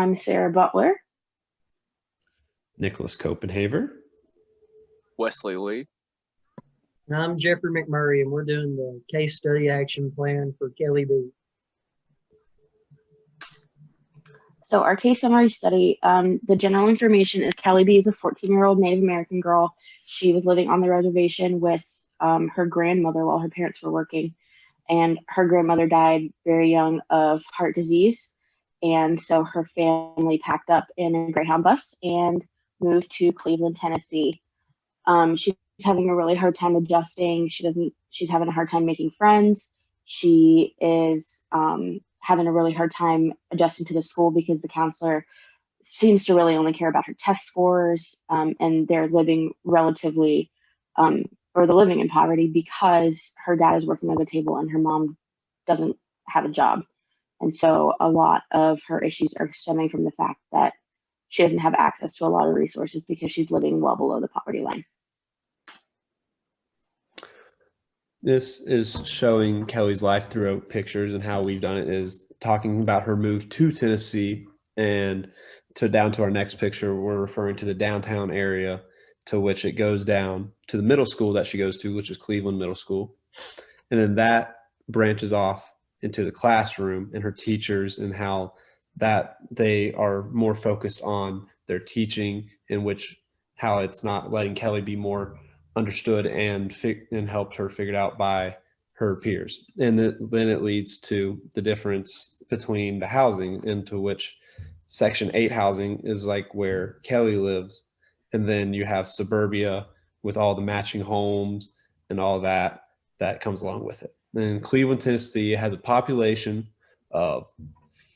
I'm Sarah Butler. Nicholas Copenhaver. Wesley Lee. And I'm Jeffrey McMurray, and we're doing the case study action plan for Kelly B. So our case summary study, the general information is Kelly B is a 14-year-old Native American girl. She was living on the reservation with her grandmother while her parents were working. And her grandmother died very young of heart disease. And so her family packed up in a Greyhound bus and moved to Cleveland, Tennessee. She's having a really hard time adjusting. She's having a hard time making friends. She is having a really hard time adjusting to the school because the counselor seems to really only care about her test scores, and they're living relatively, or they're living in poverty because her dad is working at the table and her mom doesn't have a job. And so a lot of her issues are stemming from the fact that she doesn't have access to a lot of resources because she's living well below the poverty line. This is showing Kelly's life through pictures, and how we've done it is talking about her move to Tennessee, and down to our next picture, we're referring to the downtown area to which it goes down to the middle school that she goes to, which is Cleveland Middle School. And then that branches off into the classroom and her teachers, and how that they are more focused on their teaching, in which how it's not letting Kelly be more understood and helped her figured out by her peers. And then it leads to the difference between the housing, into which Section 8 housing is like where Kelly lives. And then you have suburbia with all the matching homes and all that comes along with it. And Cleveland, Tennessee has a population of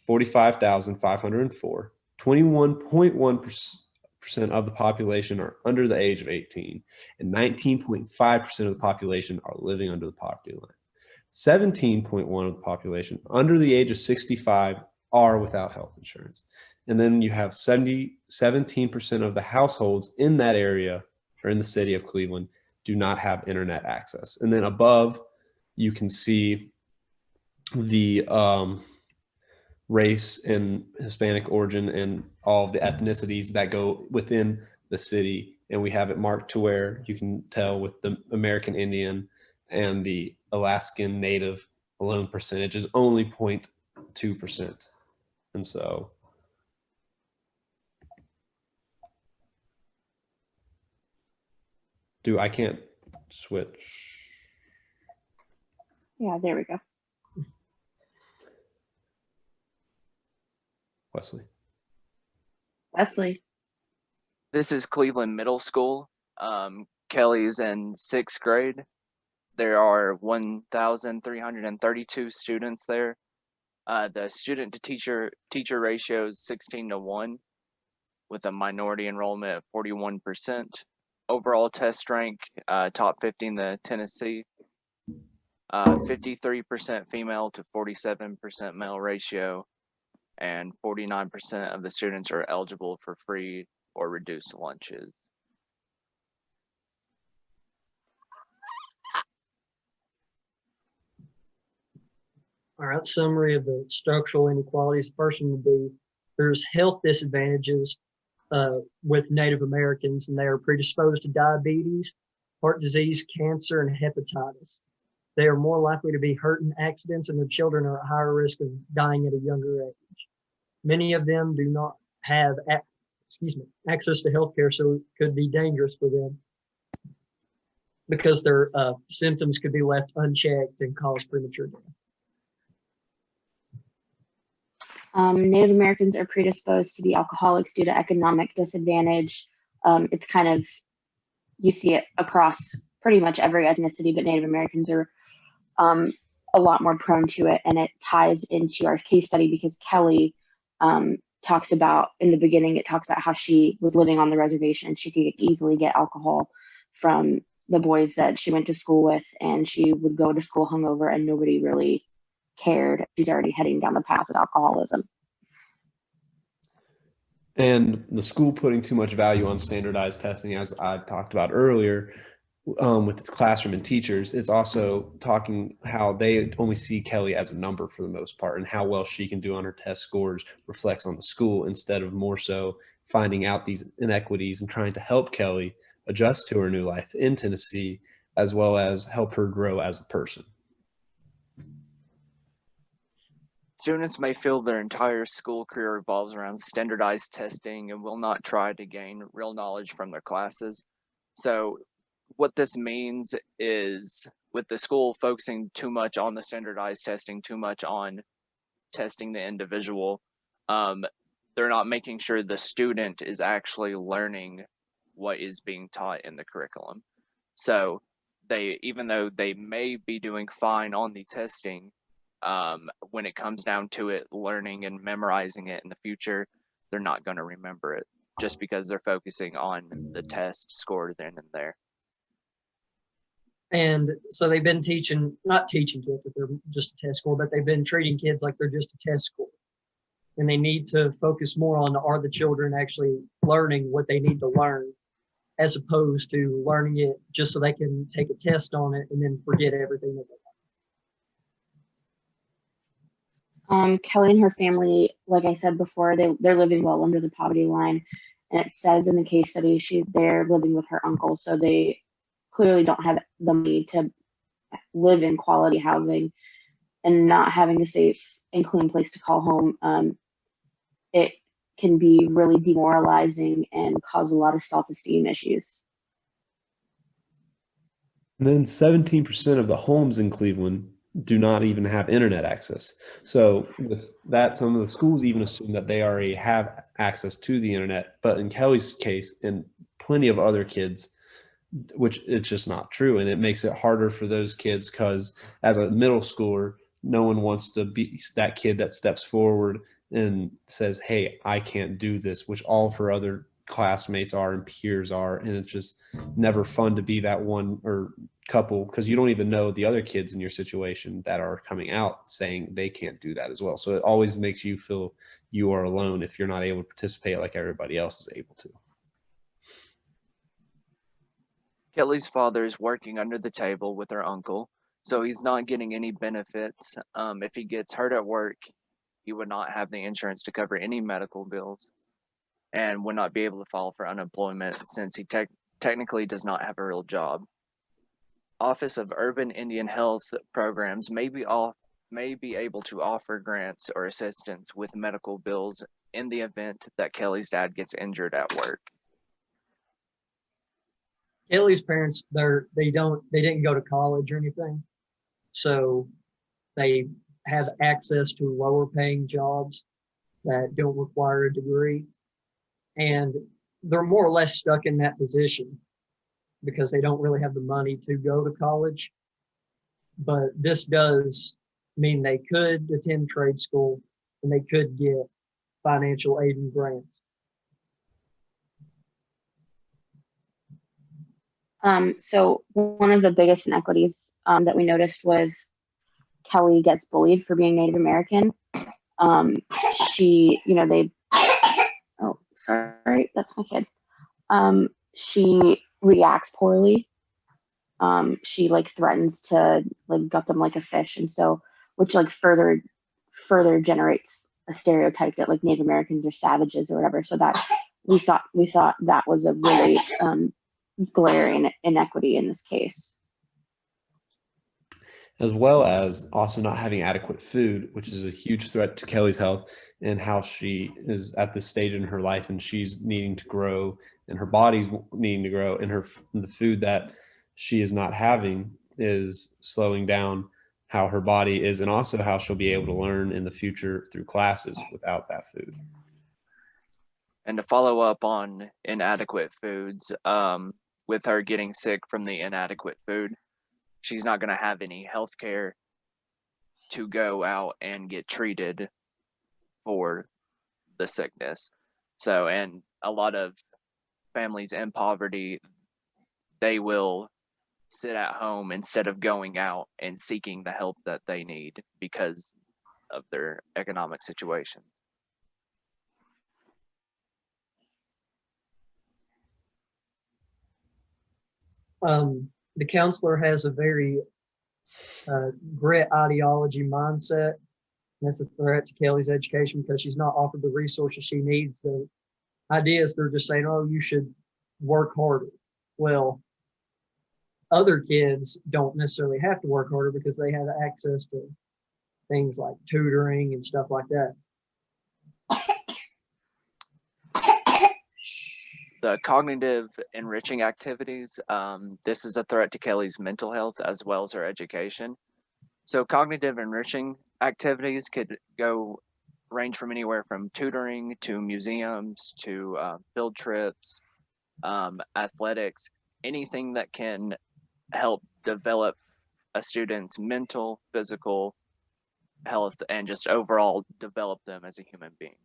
45,504. 21.1% of the population are under the age of 18, and 19.5% of the population are living under the poverty line. 17.1% of the population under the age of 65 are without health insurance. And then you have 17% of the households in that area, or in the city of Cleveland, do not have internet access. And then above, you can see the race and Hispanic origin and all of the ethnicities that go within the city. And we have it marked to where you can tell with the American Indian and the Alaskan Native alone percentage is only 0.2%. And so I can't switch. Yeah, there we go. Wesley. This is Cleveland Middle School. Kelly's in 6th grade. There are 1,332 students there. The student to teacher ratio is 16-1, with a minority enrollment of 41%. Overall test rank, top 50 in the Tennessee. 53% female to 47% male ratio, and 49% of the students are eligible for free or reduced lunches. All right, summary of the structural inequalities. The first one would be there's health disadvantages with Native Americans, and they are predisposed to diabetes, heart disease, cancer, and hepatitis. They are more likely to be hurt in accidents, and their children are at higher risk of dying at a younger age. Many of them do not have access to healthcare, so it could be dangerous for them because their symptoms could be left unchecked and cause premature death. Native Americans are predisposed to be alcoholics due to economic disadvantage. It's kind of, you see it across pretty much every ethnicity, but Native Americans are a lot more prone to it. And it ties into our case study because Kelly talks about, in the beginning, it talks about how she was living on the reservation. She could easily get alcohol from the boys that she went to school with, and she would go to school hungover and nobody really cared. She's already heading down the path of alcoholism. And the school putting too much value on standardized testing, as I talked about earlier, with its classroom and teachers, it's also talking how they only see Kelly as a number for the most part, and how well she can do on her test scores reflects on the school, instead of more so finding out these inequities and trying to help Kelly adjust to her new life in Tennessee, as well as help her grow as a person. Students may feel their entire school career revolves around standardized testing and will not try to gain real knowledge from their classes. So what this means is, with the school focusing too much on the standardized testing, too much on testing the individual, they're not making sure the student is actually learning what is being taught in the curriculum. So even though they may be doing fine on the testing, when it comes down to it, learning and memorizing it in the future, they're not going to remember it just because they're focusing on the test score then and there. And so they've been not teaching kids that they're just a test score, but they've been treating kids like they're just a test score. And they need to focus more on, are the children actually learning what they need to learn, as opposed to learning it just so they can take a test on it and then forget everything that they Kelly and her family, like I said before, they're living well under the poverty line. And it says in the case study they're living with her uncle, so they clearly don't have the money to live in quality housing, and not having a safe and clean place to call home. It can be really demoralizing and cause a lot of self-esteem issues. And then 17% of the homes in Cleveland do not even have internet access. So with that, some of the schools even assume that they already have access to the internet. But in Kelly's case, and plenty of other kids, which it's just not true. And it makes it harder for those kids, because as a middle schooler, no one wants to be that kid that steps forward and says, hey, I can't do this, which all of her other classmates are and peers are. And it's just never fun to be that one or couple, because you don't even know the other kids in your situation that are coming out saying they can't do that as well. So it always makes you feel you are alone if you're not able to participate like everybody else is able to. Kelly's father is working under the table with her uncle, so he's not getting any benefits. If he gets hurt at work, he would not have the insurance to cover any medical bills and would not be able to file for unemployment since he technically does not have a real job. Office of Urban Indian Health Programs may be able to offer grants or assistance with medical bills in the event that Kelly's dad gets injured at work. Kelly's parents, they didn't go to college or anything, so they have access to lower paying jobs that don't require a degree, and they're more or less stuck in that position because they don't really have the money to go to college. But this does mean they could attend trade school and they could get financial aid and grants. So one of the biggest inequities that we noticed was Kelly gets bullied for being Native American. Oh, sorry, that's my kid. She reacts poorly. She threatens to gut them like a fish, and so which further generates a stereotype that Native Americans are savages or whatever. So that we thought that was a really glaring inequity in this case. As well as also not having adequate food, which is a huge threat to Kelly's health, and how she is at this stage in her life and she's needing to grow and her body's needing to grow, and the food that she is not having is slowing down how her body is, and also how she'll be able to learn in the future through classes without that food. And to follow up on inadequate foods, with her getting sick from the inadequate food, she's not going to have any health care to go out and get treated for the sickness. So, and a lot of families in poverty, they will sit at home instead of going out and seeking the help that they need because of their economic situation. the counselor has a very grit ideology mindset. That's a threat to Kelly's education because she's not offered the resources she needs. The idea is they're just saying, oh, you should work harder. Well, other kids don't necessarily have to work harder because they have access to things like tutoring and stuff like that. The cognitive enriching activities, this is a threat to Kelly's mental health as well as her education. So cognitive enriching activities could range from anywhere from tutoring to museums to field trips, athletics, anything that can help develop a student's mental, physical health, and just overall develop them as a human being.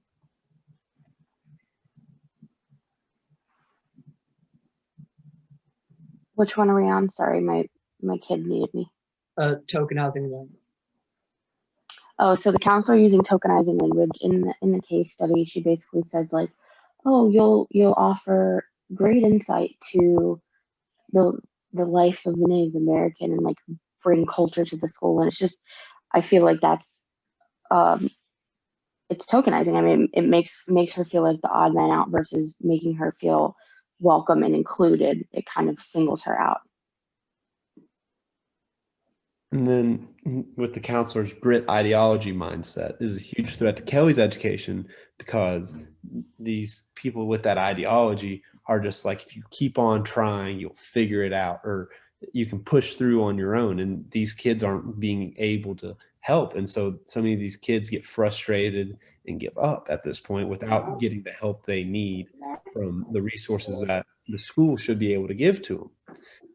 Which one are we on? Sorry, my kid needed me. Tokenizing language. Oh, so the counselor using tokenizing language in the case study, she basically says like, oh, you'll offer great insight to the life of the Native American and like bring culture to the school. And it's just, I feel like that's it's tokenizing. I mean, it makes her feel like the odd man out versus making her feel welcome and included. It kind of singles her out. And then with the counselor's grit ideology mindset is a huge threat to Kelly's education because these people with that ideology are just like, if you keep on trying, you'll figure it out, or you can push through on your own. And these kids aren't being able to help. And so many of these kids get frustrated and give up at this point without getting the help they need from the resources that the school should be able to give to them.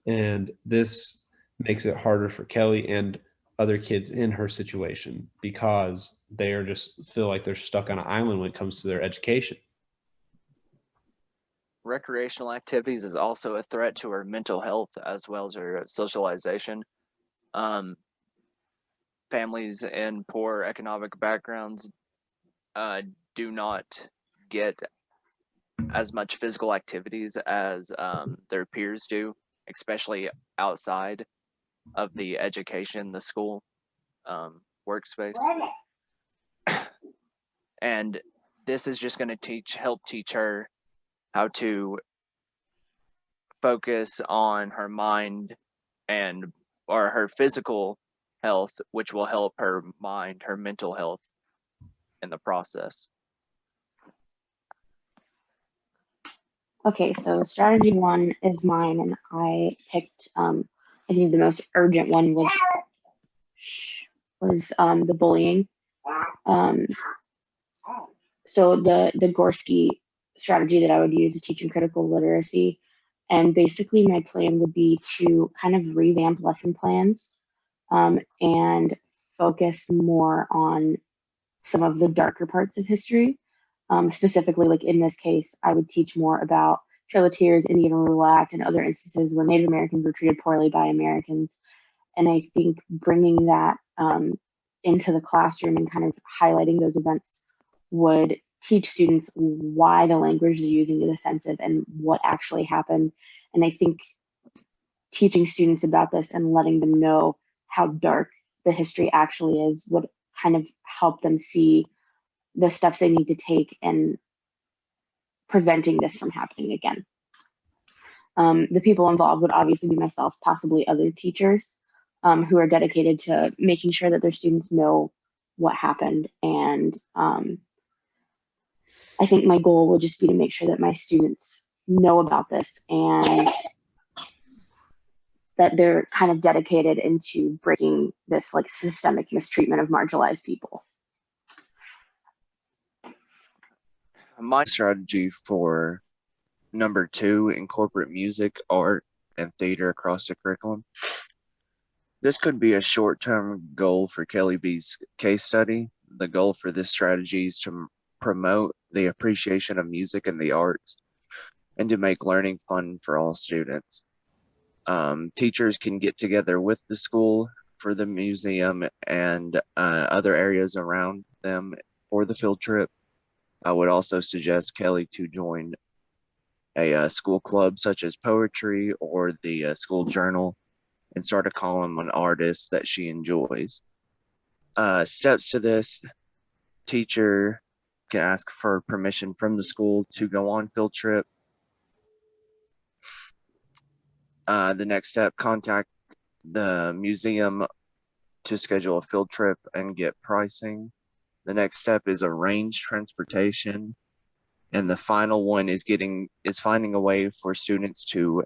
And this makes it harder for Kelly and other kids in her situation because they are just feel like they're stuck on an island when it comes to their education. Recreational activities is also a threat to her mental health as well as her socialization. Families in poor economic backgrounds do not get as much physical activities as their peers do, especially outside of the education, the school workspace. And this is just going to help teach her how to focus on her mind or her physical health, which will help her mind, her mental health in the process. Okay, so strategy 1 is mine, and I picked I think the most urgent one was the bullying. So the Gorski strategy that I would use is teaching critical literacy, and basically my plan would be to kind of revamp lesson plans and focus more on some of the darker parts of history. Specifically, like in this case, I would teach more about Trail of Tears, Indian Rule Act, and other instances where Native Americans were treated poorly by Americans. And I think bringing that into the classroom and kind of highlighting those events would teach students why the language they're using is offensive and what actually happened. And I think teaching students about this and letting them know how dark the history actually is would kind of help them see the steps they need to take in preventing this from happening again. The people involved would obviously be myself, possibly other teachers who are dedicated to making sure that their students know what happened. And I think my goal will just be to make sure that my students know about this and that they're kind of dedicated into breaking this like systemic mistreatment of marginalized people. My strategy for number 2, incorporate music, art, and theater across the curriculum. This could be a short-term goal for Kelly B's case study. The goal for this strategy is to promote the appreciation of music and the arts and to make learning fun for all students. Teachers can get together with the school for the museum and other areas around them for the field trip. I would also suggest Kelly to join a school club such as poetry or the school journal and start a column on artists that she enjoys. Steps to this: teacher can ask for permission from the school to go on field trip. The next step: contact the museum to schedule a field trip and get pricing. The next step is arrange transportation. And the final one is finding a way for students to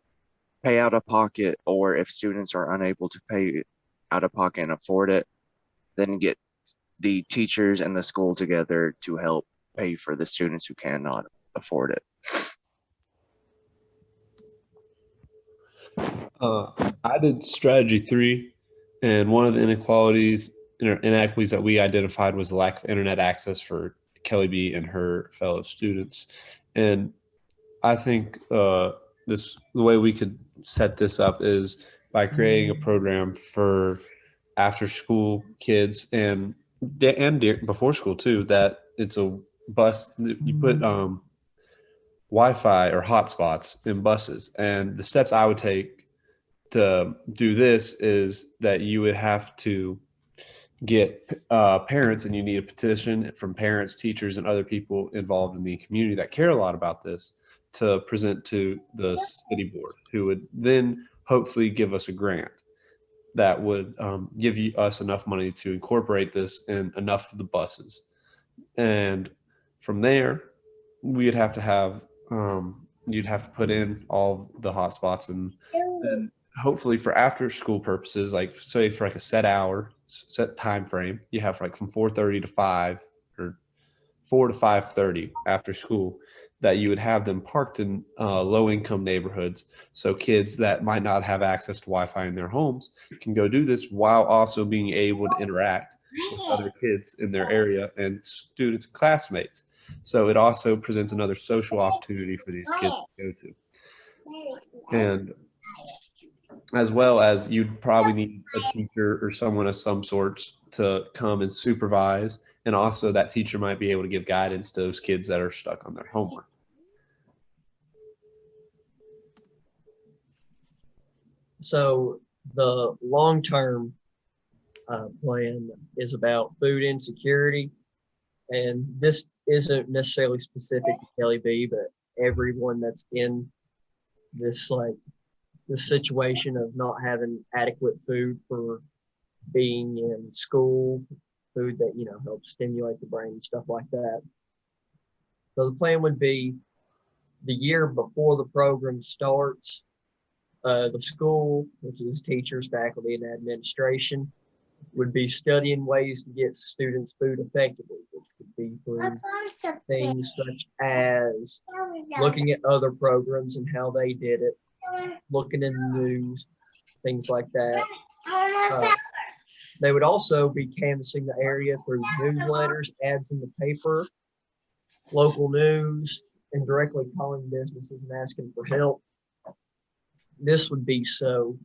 pay out of pocket, or if students are unable to pay out of pocket and afford it, then get the teachers and the school together to help pay for the students who cannot afford it. I did strategy 3, and one of the inequities that we identified was the lack of internet access for Kelly B and her fellow students. And I think the way we could set this up is by creating a program for after school kids and before school too, that it's a bus. You put Wi-Fi or hotspots in buses. And the steps I would take to do this is that you would have to get parents, and you need a petition from parents, teachers, and other people involved in the community that care a lot about this to present to the city board, who would then hopefully give us a grant that would give us enough money to incorporate this in enough of the buses. And from there, we'd have to have you'd have to put in all the hotspots, and then hopefully for after school purposes, like say for like a set time frame, you have like from 4:30 to 5 or 4 to 5:30 after school, that you would have them parked in low income neighborhoods, so kids that might not have access to Wi-Fi in their homes can go do this while also being able to interact with other kids in their area and students, classmates. So it also presents another social opportunity for these kids to go to. And as well as you'd probably need a teacher or someone of some sorts to come and supervise. And also that teacher might be able to give guidance to those kids that are stuck on their homework. So the long-term plan is about food insecurity. And this isn't necessarily specific to Kelly B, but everyone that's in this situation of not having adequate food for being in school, food that, helps stimulate the brain and stuff like that. So the plan would be the year before the program starts, the school, which is teachers, faculty, and administration, would be studying ways to get students food effectively, which could be through things such as looking at other programs and how they did it, looking in the news, things like that. They would also be canvassing the area through newsletters, ads in the paper, local news, and directly calling businesses and asking for help. This would be so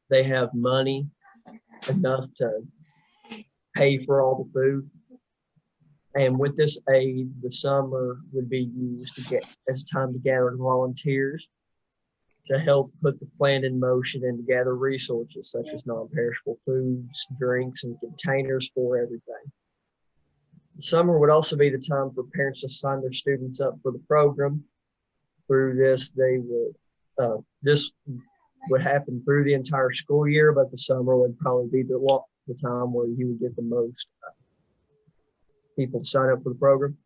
they have money enough to pay for all the food. And with this aid, the summer would be used to get as time to gather volunteers to help put the plan in motion and to gather resources such as non-perishable foods, drinks, and containers for everything. The summer would also be the time for parents to sign their students up for the program. Through this, this would happen through the entire school year, but the summer would probably be the time where you would get the most people to sign up for the program.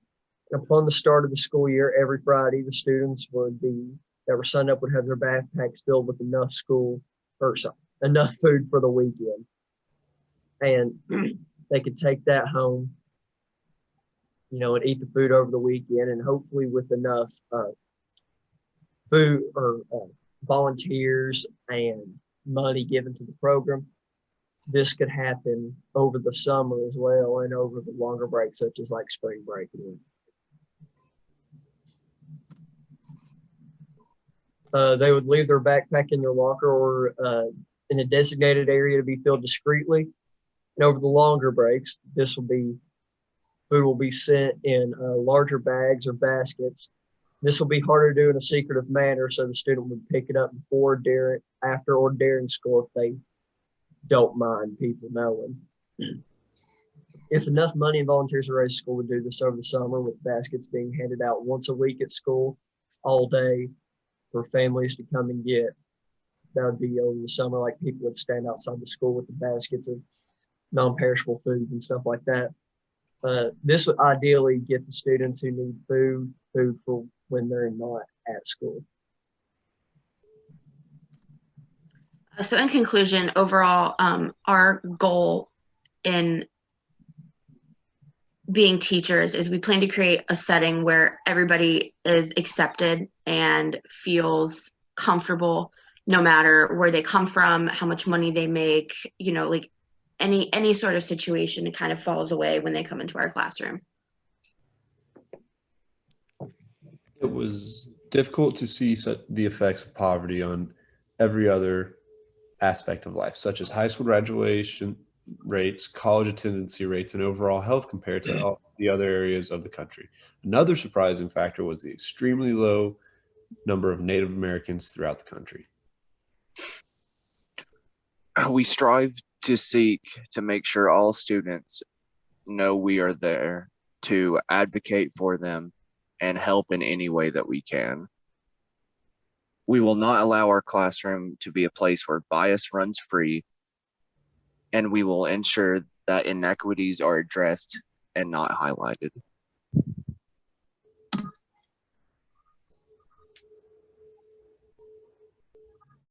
And upon the start of the school year, every Friday, the students that were signed up would have their backpacks filled with enough food for the weekend. And they could take that home, and eat the food over the weekend, and hopefully with enough food or volunteers and money given to the program, this could happen over the summer as well and over the longer breaks, such as like spring break and winter. They would leave their backpack in their locker or in a designated area to be filled discreetly. And over the longer breaks, food will be sent in larger bags or baskets This will be harder to do in a secretive manner, so the student would pick it up before, during, after, or during school if they don't mind people knowing. If enough money and volunteers are raised, school would do this over the summer, with baskets being handed out once a week at school, all day, for families to come and get. That would be over the summer, like people would stand outside the school with the baskets of non-perishable food and stuff like that. This would ideally get the students who need food for when they're not at school. So in conclusion, overall, our goal in being teachers is we plan to create a setting where everybody is accepted and feels comfortable no matter where they come from, how much money they make, you know, like any sort of situation, it kind of falls away when they come into our classroom. It was difficult to see the effects of poverty on every other aspect of life, such as high school graduation rates, college attendance rates, and overall health compared to all the other areas of the country. Another surprising factor was the extremely low number of Native Americans throughout the country. We strive to seek to make sure all students know we are there to advocate for them and help in any way that we can. We will not allow our classroom to be a place where bias runs free, and we will ensure that inequities are addressed and not highlighted.